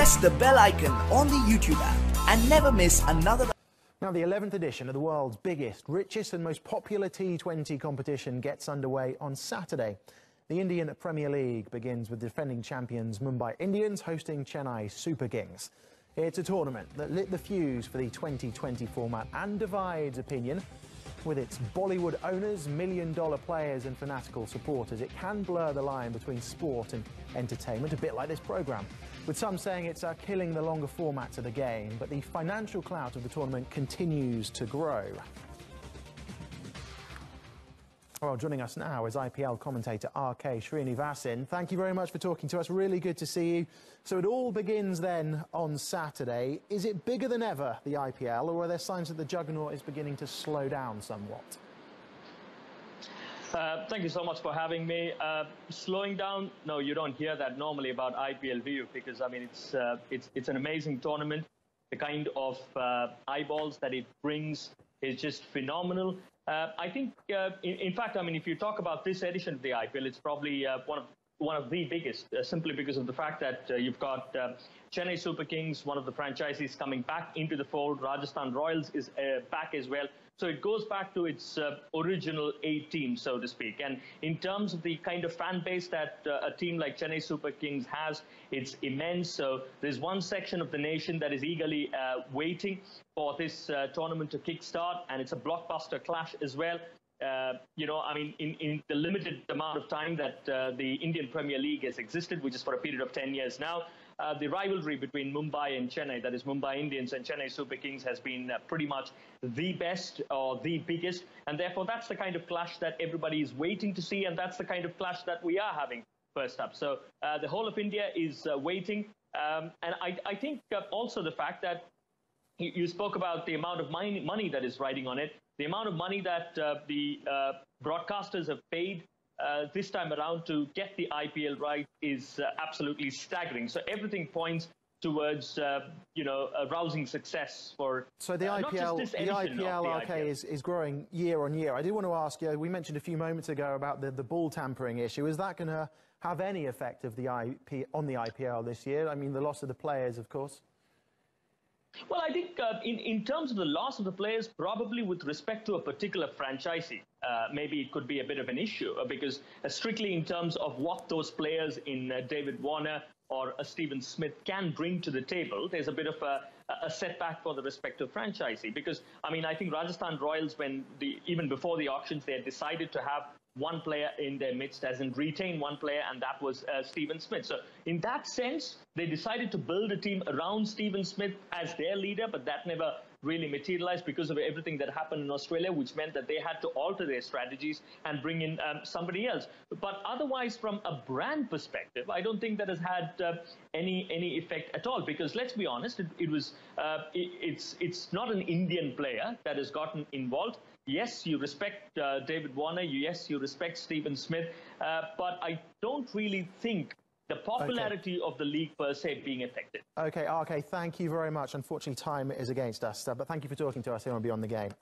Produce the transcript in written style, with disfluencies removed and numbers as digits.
press the bell icon on the YouTube app and never miss another. Now, the 11th edition of the world's biggest, richest and most popular T20 competition gets underway on Saturday. The Indian Premier League begins with defending champions Mumbai Indians hosting Chennai Super Kings. It's a tournament that lit the fuse for the 2020 format and divides opinion. With its Bollywood owners, million-dollar players and fanatical supporters, it can blur the line between sport and entertainment, a bit like this programme. With some saying it's killing the longer formats of the game, but the financial clout of the tournament continues to grow. Well, joining us now is IPL commentator RK Srinivasan. Thank you very much for talking to us. Really good to see you. So it all begins then on Saturday. Is it bigger than ever, the IPL, or are there signs that the juggernaut is beginning to slow down somewhat? Thank you so much for having me. Slowing down? No, you don't hear that normally about IPL View because, I mean, it's an amazing tournament. The kind of eyeballs that it brings is just phenomenal. I think, in fact, I mean, if you talk about this edition of the IPL, it's probably one of the biggest, simply because of the fact that you've got Chennai Super Kings, one of the franchises, coming back into the fold. Rajasthan Royals is back as well. So it goes back to its original A team, so to speak. And in terms of the kind of fan base that a team like Chennai Super Kings has, it's immense. So there's one section of the nation that is eagerly waiting for this tournament to kickstart, and it's a blockbuster clash as well. You know, I mean, in the limited amount of time that the Indian Premier League has existed, which is for a period of 10 years now, the rivalry between Mumbai and Chennai, that is Mumbai Indians and Chennai Super Kings, has been pretty much the best or the biggest. And therefore, that's the kind of clash that everybody is waiting to see. And that's the kind of clash that we are having first up. So the whole of India is waiting. And I think also the fact that you spoke about the amount of money that is riding on it. The amount of money that the broadcasters have paid this time around to get the IPL right is absolutely staggering. So everything points towards, you know, a rousing success for. So the IPL is growing year on year. I do want to ask you, we mentioned a few moments ago about the ball tampering issue. Is that going to have any effect of on the IPL this year? I mean, the loss of the players, of course. Well, I think in terms of the loss of the players, probably with respect to a particular franchisee, maybe it could be a bit of an issue because strictly in terms of what those players in David Warner or Stephen Smith can bring to the table, there's a bit of a setback for the respective franchisee. Because, I mean, I think Rajasthan Royals, even before the auctions, they had decided to have one player in their midst, as in retain one player, and that was Stephen Smith. So in that sense, they decided to build a team around Stephen Smith as their leader, but that never really materialized because of everything that happened in Australia, which meant that they had to alter their strategies and bring in somebody else. But otherwise, from a brand perspective, I don't think that has had any effect at all, because let's be honest, it's not an Indian player that has gotten involved. Yes, you respect David Warner. Yes, you respect Stephen Smith. But I don't really think the popularity of the league per se being affected. OK, RK, thank you very much. Unfortunately, time is against us. But thank you for talking to us here on Beyond the Game.